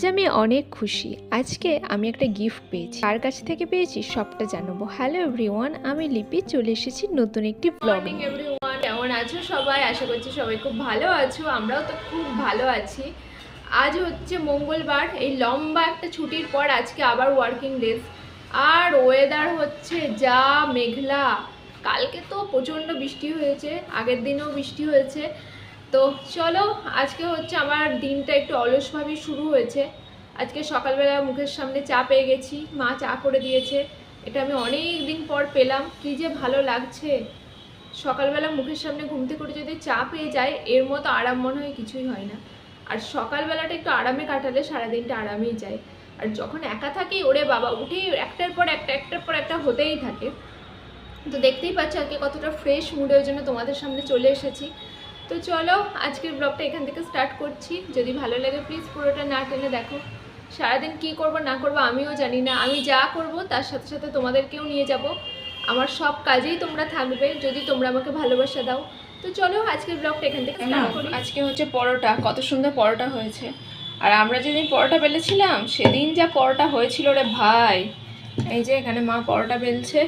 আজ আমি অনেক খুশি। আজকে আমি একটা গিফট পেয়েছি। কার কাছ থেকে পেয়েছি সবটা জানাবো। হ্যালো এভরিওয়ান, আমি লিপি চলে এসেছি নতুন একটি ব্লগে। এভরিওয়ান, কেমন আছো সবাই? আশা করছি সবাই খুব ভালো আছো। আমরাও তো খুব ভালো আছি। আজ হচ্ছে মঙ্গলবার, এই লম্বা একটা ছুটির পর আজকে আবার ওয়ার্কিং ডেজ। আর ওয়েদার হচ্ছে যা মেঘলা। কালকে তো প্রচণ্ড বৃষ্টি হয়েছে, আগের দিনেও বৃষ্টি হয়েছে। তো চলো, আজকে হচ্ছে আমার দিনটা একটু অলসভাবে শুরু হয়েছে। আজকে সকালবেলা মুখের সামনে চা পেয়ে গেছি, মা চা করে দিয়েছে। এটা আমি অনেক দিন পর পেলাম, কী যে ভালো লাগছে। সকালবেলা মুখের সামনে ঘুম থেকে উঠে যদি চা পেয়ে যায়, এর মতো আরাম মনে হয় কিছুই হয় না। আর সকালবেলাটা একটু আরামে কাটালে সারাদিনটা আরামেই যায়। আর যখন একা থাকি, ওরে বাবা, উঠেই একটার পর একটা হতেই থাকে। তো দেখতেই পাচ্ছ আজকে কতটা ফ্রেশ মুডের জন্য তোমাদের সামনে চলে এসেছি। তো চলো, আজকের ব্লগটা এখান থেকে স্টার্ট করছি। যদি ভালো লাগে প্লিজ পুরোটা না টেনে দেখো। সারাদিন কি করব না করব আমিও জানি না। আমি যা করব তার সাথে সাথে তোমাদেরকেও নিয়ে যাব। আমার সব কাজেই তোমরা থাকবে যদি তোমরা আমাকে ভালোবাসা দাও। তো চলো, আজকের ব্লগটা এখান থেকে স্টার্ট করি। আজকে হচ্ছে পরোটা, কত সুন্দর পরোটা হয়েছে। আর আমরা যেদিন পরোটা বেলেছিলাম সেদিন যা পরোটা হয়েছিল রে ভাই। এই যে এখানে মা পরোটা বেলছে,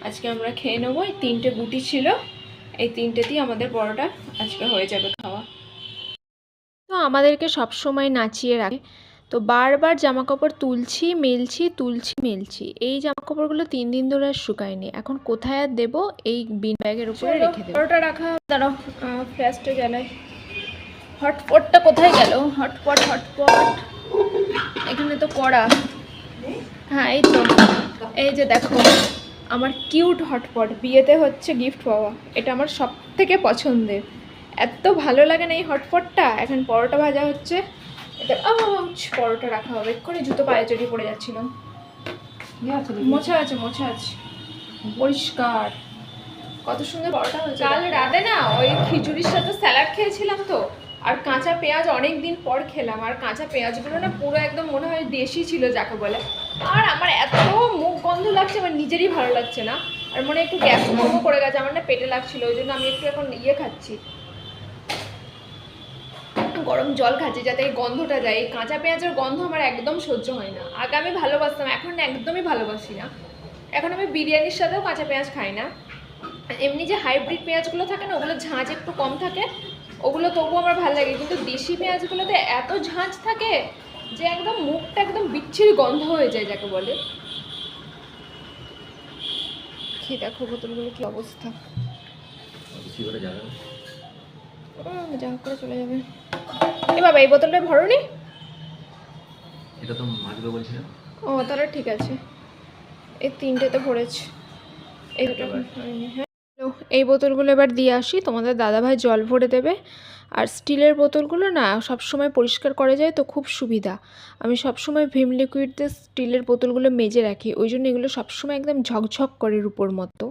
আজকে আমরা খেয়ে নেবো। এই 3টে গুটি ছিল, এই 3টেতেই আমাদের পরোটা আজকে হয়ে যাবে খাওয়া। তো আমাদেরকে সব সময় নাচিয়ে রাখে। তো বারবার জামা কাপড় তুলছি মেলছি। এই জামা কাপড়গুলো 3 দিন ধরে আর শুকায়নি। এখন কোথায় আর দেবো? এই বিন ব্যাগের উপরে রেখে দেবো। পরোটা রাখা, দাঁড়াও ফ্ল্যাশটা জ্বালাই। হটপটটা কোথায় গেল? হটপট এখানে তো কড়া। হ্যাঁ, এই তো, এই যে দেখো আমার কিউট হটপট। বিয়েতে হচ্ছে গিফট পাওয়া, এটা আমার সব থেকে পছন্দের। এত ভালো লাগে না এই হটপটটা। এখন পরোটা ভাজা হচ্ছে, এটা পরোটা রাখা হবে। এক্ষুনি জুতো পায়ে জড়িয়ে পড়ে যাচ্ছিলাম। মোছা আছে পরিষ্কার। কত সুন্দর পরোটা হয়েছে। কাল রাতে না ওই খিচুড়ির সাথে স্যালাড খেয়েছিলাম তো, আর কাঁচা পেঁয়াজ অনেক দিন পর খেলাম। আর কাঁচা পেঁয়াজগুলো না পুরো একদম মনে হয় দেশি ছিল যাকে বলে। আর আমার এত মুখ গন্ধ লাগছে, আমার নিজেরই ভালো লাগছে না। আর মনে একটু গ্যাস ফর্মও করে গেছে, আমার না পেটে লাগছিল। ওই জন্য আমি একটু এখন খাচ্ছি, গরম জল খাচ্ছি যাতে এই গন্ধটা যায়। এই কাঁচা পেঁয়াজের গন্ধ আমার একদম সহ্য হয় না। আগে আমি ভালোবাসতাম, এখন একদমই ভালোবাসি না। এখন আমি বিরিয়ানির সাথেও কাঁচা পেঁয়াজ খাই না। এমনি যে হাইব্রিড পেঁয়াজগুলো থাকে না, ওগুলো ঝাঁঝ একটু কম থাকে, ওগুলো তবুও আমার ভালো লাগে। কিন্তু দেশি পেঁয়াজগুলোতে এত ঝাঁঝ থাকে যে একদম মুখটা একদম বিচ্ছিরি গন্ধ হয়ে যায় যাকে বলে। খেয়ে দেখো বোতলগুলো কি অবস্থা। যা করে চলে যাবে। এ বাবা, এই বোতলটা ভরোনি? এটা তো মাজবে বলছিলাম। ও তাহলে ঠিক আছে। এই 3টেতে ভরেছে, এই দুটো। হ্যাঁ, এই বোতলগুলো এবার দিয়ে আসি। তোমাদের দাদাভাই জল ভরে দেবে। আর স্টিলের বোতলগুলো না সবসময় পরিষ্কার করা যায় তো খুব সুবিধা। আমি সবসময় ভিম লিকুইড দিয়ে স্টিলের বোতলগুলো মেজে রাখি, ওই জন্য এগুলো সবসময় একদম ঝকঝক করে রূপোর মতো।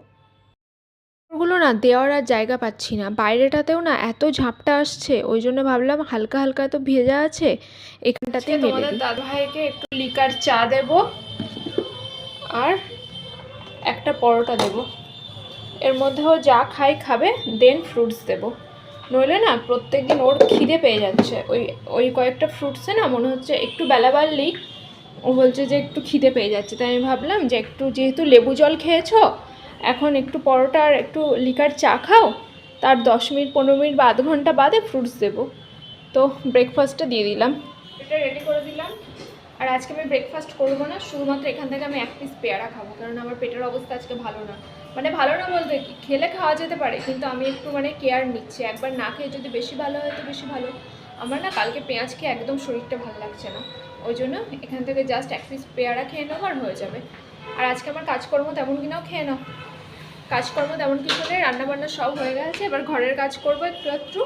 ওগুলো না দেওয়ার আর জায়গা পাচ্ছি না। বাইরেটাতেও না এত ঝাপটা আসছে, ওই জন্য ভাবলাম হালকা হালকা তো ভেজা আছে, এখানটাতে তোমাদের দাদাভাইকে একটু লিকার চা দেব আর একটা পরোটা দেব। এর মধ্যেও যা খাবে, দেন ফ্রুটস দেব। নইলে না প্রত্যেকদিন ওর খিদে পেয়ে যাচ্ছে। ওই কয়েকটা ফ্রুটসে না মনে হচ্ছে একটু বেলা বাড়লেই ও বলছে যে একটু খিদে পেয়ে যাচ্ছে। তাই আমি ভাবলাম যে একটু যেহেতু লেবু জল খেয়েছো, এখন একটু পরোটা আর একটু লিকার চা খাও, তার 10 মিনিট 15 মিনিট বা আধ ঘন্টা বাদে ফ্রুটস দেবো। তো ব্রেকফাস্টটা দিয়ে দিলাম, এটা রেডি করে দিলাম। আর আজকে আমি ব্রেকফাস্ট করবো না, শুধুমাত্র এখান থেকে আমি 1 পিস পেয়ারা খাবো, কারণ আমার পেটের অবস্থা আজকে ভালো না। মানে ভালো না বলতে কি, খেলে খাওয়া যেতে পারে, কিন্তু আমি একটু কেয়ার নিচ্ছি। একবার না খেয়ে যদি বেশি ভালো হয় তো বেশি ভালো। আমার না কালকে পেঁয়াজ খেয়ে একদম শরীরটা ভালো লাগছে না, ওই জন্য এখান থেকে জাস্ট 1 পিস পেয়ারা খেয়ে নেবো আর হয়ে যাবে। আর আজকে আমার কাজকর্ম তেমন কি নাও, খেয়ে নাও। কাজকর্ম তেমন কিছু নেই, রান্নাবান্না সব হয়ে গেছে। এবার ঘরের কাজ করবো একটু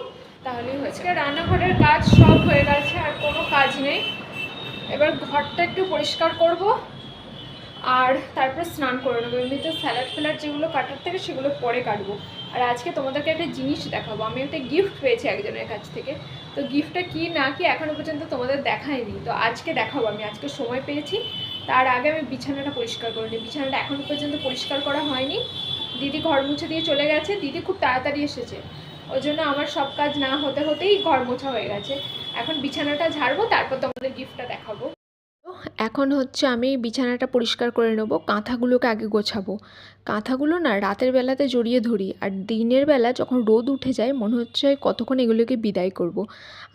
তাহলেই হয়েছে। রান্নাঘরের কাজ সব হয়ে গেছে, আর কোনো কাজ নেই। এবার ঘরটা একটু পরিষ্কার করব আর তারপর স্নান করে নেবো। এমনিতে স্যালাড যেগুলো কাটার থেকে সেগুলো পরে কাটবো। আর আজকে তোমাদেরকে একটা জিনিস দেখাবো। আমি একটা গিফট পেয়েছি একজনের কাছ থেকে। তো গিফটটা কি না কি এখনও পর্যন্ত তোমাদের দেখাইনি, তো আজকে দেখাবো। আমি আজকে সময় পেয়েছি, তার আগে আমি বিছানাটা পরিষ্কার করে নিই। বিছানাটা এখনও পর্যন্ত পরিষ্কার করা হয়নি। দিদি ঘর মুছে দিয়ে চলে গেছে, দিদি খুব তাড়াতাড়ি এসেছে, ওই জন্য আমার সব কাজ না হতেই ঘর মোছা হয়ে গেছে। এখন বিছানাটা ঝাড়বো, তারপর তোমাদের গিফটটা দেখাবো। এখন হচ্ছে আমি বিছানাটা পরিষ্কার করে নেবো, কাঁথাগুলোকে আগে গোছাবো। কাঁথাগুলো না রাতের বেলাতে জড়িয়ে ধরি, আর দিনের বেলা যখন রোদ উঠে যায় মনে হচ্ছে কতক্ষণ এগুলোকে বিদায় করব।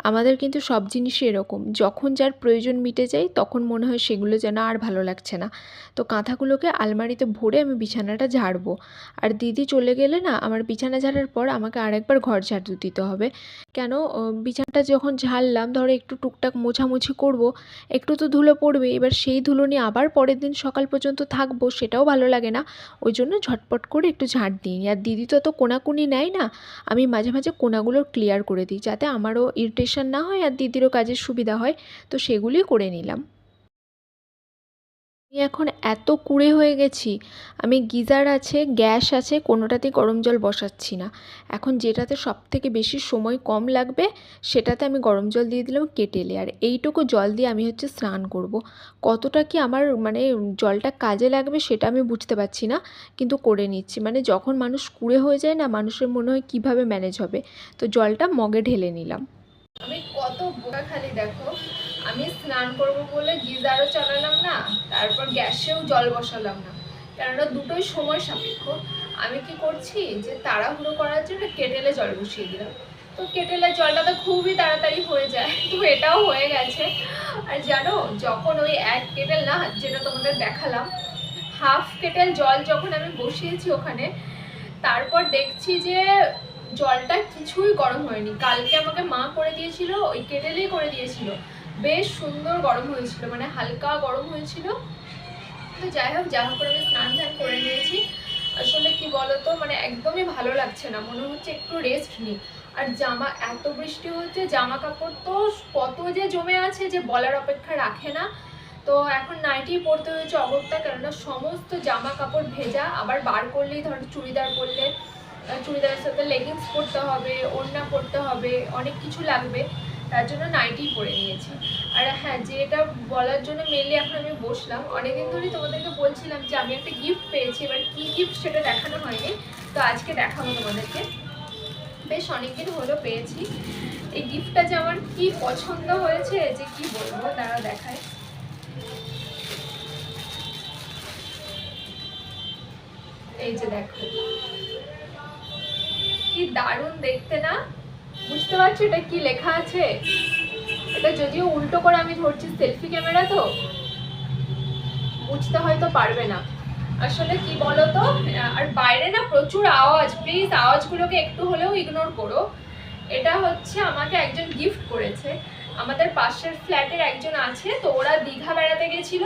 আমাদের কিন্তু সব জিনিসই এরকম, যখন যার প্রয়োজন মিটে যায় তখন মনে হয় সেগুলো যেন আর ভালো লাগছে না। তো কাঁথাগুলোকে আলমারিতে ভরে আমি বিছানাটা ঝাড়বো। আর দিদি চলে গেলে না আমার বিছানা ঝাড়ার পর আমাকে আরেকবার ঘর ঝাড়ু দিতে হবে। কেন, বিছানাটা যখন ঝাড়লাম ধরো একটু টুকটাক মোছামুছি করব, একটু তো ধুলো পড়বে, এবার সেই ধুলো নিয়ে আবার পরের দিন সকাল পর্যন্ত থাকবো, সেটাও ভালো লাগে না। ওই জন্য ঝটপট করে একটু ঝাঁট দিই। আর দিদি তো কোনাকুনি নেয় না, আমি মাঝে মাঝে কোনাগুলো ক্লিয়ার করে দিই যাতে আমারও ইরিটেশন না হয় আর দিদিরও কাজের সুবিধা হয়। তো সেগুলি করে নিলাম। আমি এখন এত কুঁড়ে হয়ে গেছি, আমি গিজার আছে, গ্যাস আছে, কোনোটাতেই গরম জল বসাচ্ছি না। এখন যেটাতে সবথেকে বেশি সময় কম লাগবে সেটাতে আমি গরম জল দিয়ে দিলাম কেটেলে, আর এইটুকু জল দিয়ে আমি হচ্ছে স্নান করব। কতটা কি আমার মানে জলটা কাজে লাগবে সেটা আমি বুঝতে পারছি না, কিন্তু করে নিচ্ছি। মানে যখন মানুষ কুঁড়ে হয়ে যায় না, মানুষের মনে হয় কীভাবে ম্যানেজ হবে। তো জলটা মগে ঢেলে নিলাম। আমি কত বোকা খালি দেখো, আমি স্নান করব বলে গিজারও চালালাম না, তারপর গ্যাসেও জল বসালাম না, কেননা দুটোই সময় সাপেক্ষ। আমি কি করছি যে তাড়াহুড়ো করার জন্য কেটেলে জল বসিয়ে দিলাম। তো কেটেলের জলটা তো খুবই তাড়াতাড়ি হয়ে যায়, তো এটাও হয়ে গেছে। আর জানো, যখন ওই এক কেটেল না, যেটা তোমাদের দেখালাম, হাফ কেটেল জল যখন আমি বসিয়েছি ওখানে, তারপর দেখছি যে জলটা কিছুই গরম হয়নি। কালকে আমাকে মা করে দিয়েছিল, ওই কেটেলেই করে দিয়েছিল, বেশ সুন্দর গরম হয়েছিল, মানে হালকা গরম হয়েছিল। তো যাই হোক, যা হোক করে আমি স্নান ধান করে নিয়েছি। আসলে কি বলতো, মানে একদমই ভালো লাগছে না, মনে হচ্ছে একটু রেস্ট নিই। আর জামা, এত বৃষ্টি হচ্ছে, জামা কাপড় তো কত যে জমে আছে যে বলার অপেক্ষা রাখে না। তো এখন নাইটি পরতে হয়েছে অগত্যা, কেননা সমস্ত জামা কাপড় ভেজা। আবার বার করলেই ধর চুড়িদার পরলে চুড়িদারের সাথে লেগিংস পরতে হবে, ওড়না পরতে হবে, অনেক কিছু লাগবে, তার জন্য নাইটি পরে নিয়েছি। আর হ্যাঁ, যেটা বলার জন্য মেনলি এখন আমি বসলাম, অনেকদিন ধরেই তোমাদেরকে বলছিলাম যে আমি একটা গিফট পেয়েছি, এবার কী গিফট সেটা দেখানো হয়নি, তো আজকে দেখাবো তোমাদেরকে। বেশ অনেকদিন হলো পেয়েছি। এই গিফটটা যে আমার কি পছন্দ হয়েছে যে কি বলবো, দাঁড়া দেখায়। এই যে দেখো, কি দারুণ দেখতে না? বুঝতে পারছো এটা কি লেখা আছে? এটা যদিও উল্টো করে আমি ধরছি, সেলফি ক্যামেরা তো বুঝতে হয়তো পারবে না। আসলে কি বলতো, আর বাইরে না প্রচুর আওয়াজ, প্লিজ আওয়াজগুলোকে একটু হলেও ইগনোর করো। এটা হচ্ছে আমাকে একজন গিফট করেছে, আমাদের পাশের ফ্ল্যাটের একজন আছে, তো ওরা দীঘা বেড়াতে গেছিল,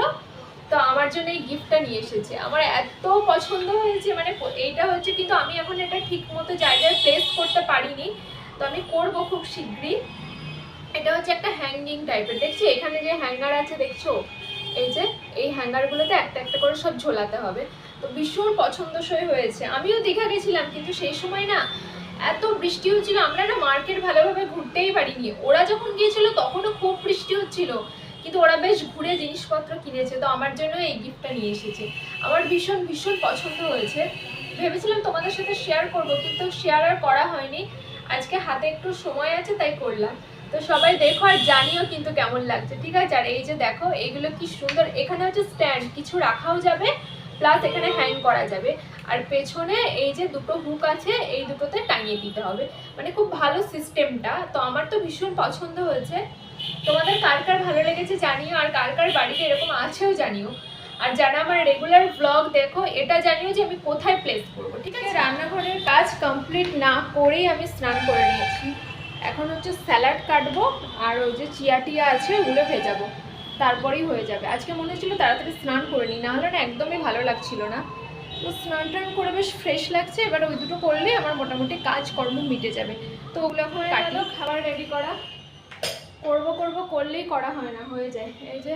তো আমার জন্য এই গিফটটা নিয়ে এসেছে। আমার এত পছন্দ হয়েছে, মানে এইটা হচ্ছে, কিন্তু আমি এখন এটা ঠিক মতো জায়গায় প্লেস করতে পারিনি, তো আমি করব খুব শীঘ্রই। এটা হচ্ছে একটা হ্যাঙ্গিং টাইপের, দেখছি এখানে যে হ্যাঙ্গার আছে দেখছো, এই যে এই হ্যাঙ্গারগুলোতে একটা একটা করে সব ঝোলাতে হবে। তো ভীষণ পছন্দসই হয়েছে। আমিও দীঘা গেছিলাম, কিন্তু সেই সময় না এত বৃষ্টি হচ্ছিল, আমরা না মার্কেট ভালোভাবে ঘুরতেই পারিনি। ওরা যখন গিয়েছিল তখনও খুব বৃষ্টি হচ্ছিল, কিন্তু ওরা বেশ ঘুরে জিনিসপত্র কিনেছে, তো আমার জন্য এই গিফটটা নিয়ে এসেছে। আমার ভীষণ ভীষণ পছন্দ হয়েছে। ভেবেছিলাম তোমাদের সাথে শেয়ার করব, কিন্তু শেয়ার আর করা হয়নি। আজকে হাতে একটু সময় আছে তাই করলাম। তো সবাই দেখো আর জানিও কিন্তু কেমন লাগছে, ঠিক আছে? আর এই যে দেখো, এইগুলো কি সুন্দর, এখানে হচ্ছে স্ট্যান্ড, কিছু রাখাও যাবে, প্লাস এখানে হ্যাং করা যাবে। আর পেছনে এই যে দুটো হুক আছে, এই দুটোতে টাঙিয়ে দিতে হবে, মানে খুব ভালো সিস্টেমটা। তো আমার তো ভীষণ পছন্দ হয়েছে। তোমাদের কার কার ভালো লেগেছে জানিও, আর কার কার বাড়িতে এরকম আছেও জানিও। আর যারা আমার রেগুলার ব্লগ দেখো, এটা জানিও যে আমি কোথায় প্লেস করবো, ঠিক আছে? রান্নাঘরের কাজ কমপ্লিট না করেই আমি স্নান করে নিয়েছি। এখন হচ্ছে স্যালাড কাটবো, আর ওই যে চিয়া টিয়া আছে ওগুলো ভেজাবো, তারপরেই হয়ে যাবে। আজকে মনে হচ্ছিলো তাড়াতাড়ি স্নান করে নিই, নাহলে না একদমই ভালো লাগছিল না। তো স্নান টান করে বেশ ফ্রেশ লাগছে, এবার ওই দুটো করলে আমার মোটামুটি কাজকর্ম মিটে যাবে। তো ওগুলো এখন কাটলো। খাবার রেডি করা করবো করলেই করা হয় না, হয়ে যায়। এই যে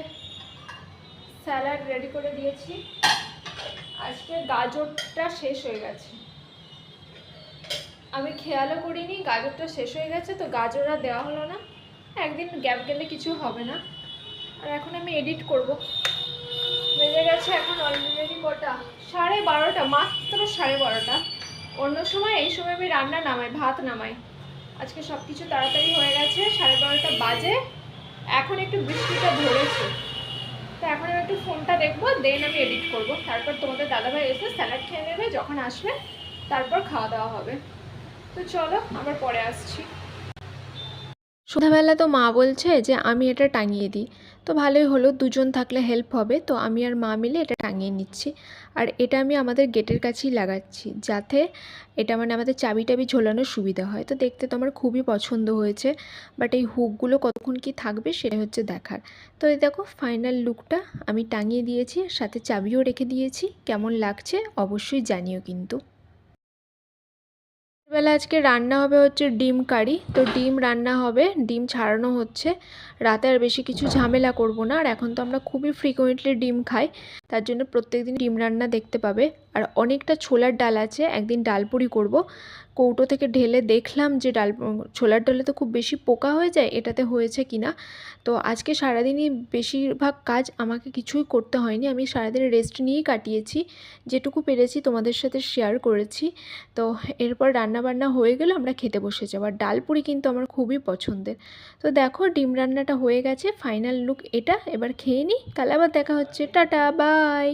স্যালাড রেডি করে দিয়েছি। আজকে গাজরটা শেষ হয়ে গেছে, আমি খেয়ালও করিনি গাজরটা শেষ হয়ে গেছে, তো গাজর আর দেওয়া হলো না। একদিন গ্যাপ গেলে কিছু হবে না। আর এখন আমি এডিট করব। বেজে গেছে এখন অলরেডি কটা, 12:30, মাত্র 12:30। অন্য সময় এই সময় আমি রান্না নামাই, ভাত নামাই। আজকে সব কিছু তাড়াতাড়ি হয়ে গেছে, 12:30 বাজে। এখন একটু বৃষ্টিটা ধরেছে, তো এখন আমি একটু ফোনটা দেখবো, দেন আমি এডিট করব, তারপর তোমাদের দাদাভাই এসে স্যালাড খেয়ে নেবে, যখন আসবে তারপর খাওয়া দাওয়া হবে। তো চলো আবার পরে আসছি। সন্ধ্যাবেলা তো মা বলছে যে আমি এটা টাঙিয়ে দিই, তো ভালোই হলো, দুজন থাকলে হেল্প হবে। তো আমি আর মা মিলে এটা টাঙিয়ে নিচ্ছি। আর এটা আমি আমাদের গেটের কাছেই লাগাচ্ছি, যাতে এটা মানে আমাদের চাবি টাবি ঝোলানোর সুবিধা হয়। তো দেখতে তো আমার খুবই পছন্দ হয়েছে, বাট এই হুকগুলো কতক্ষণ কি থাকবে সেটা হচ্ছে দেখার। তো এই দেখো ফাইনাল লুকটা আমি টাঙিয়ে দিয়েছি, সাথে চাবিও রেখে দিয়েছি। কেমন লাগছে অবশ্যই জানিও কিন্তু। বেলা আজকে রান্না হবে হচ্ছে ডিম কারি। তো ডিম রান্না হবে, ডিম ছাড়ানো হচ্ছে। রাতে আর বেশি কিছু ঝামেলা করব না, আর এখন তো আমরা খুবই ফ্রিকোয়েন্টলি ডিম খাই, তার জন্য প্রত্যেকদিন ডিম রান্না দেখতে পাবে। আর অনেকটা ছোলার ডাল আছে, একদিন ডালপুরি করব। কৌটো থেকে ঢেলে দেখলাম যে ছোলার ডালে তো খুব বেশি পোকা হয়ে যায়, এটাতে হয়েছে কি না। তো আজকে সারাদিনই বেশিরভাগ কাজ আমাকে কিছুই করতে হয়নি, আমি সারাদিন রেস্ট নিয়েই কাটিয়েছি। যেটুকু পেরেছি তোমাদের সাথে শেয়ার করেছি। তো এরপর রান্নাবান্না হয়ে গেলে আমরা খেতে বসে যাবো। আর ডালপুরি কিন্তু আমার খুবই পছন্দের। তো দেখো ডিম রান্নাটা হয়ে গেছে, ফাইনাল লুক এটা। এবার খেয়ে নিই, তাহলে আবার দেখা হচ্ছে। Tata, by.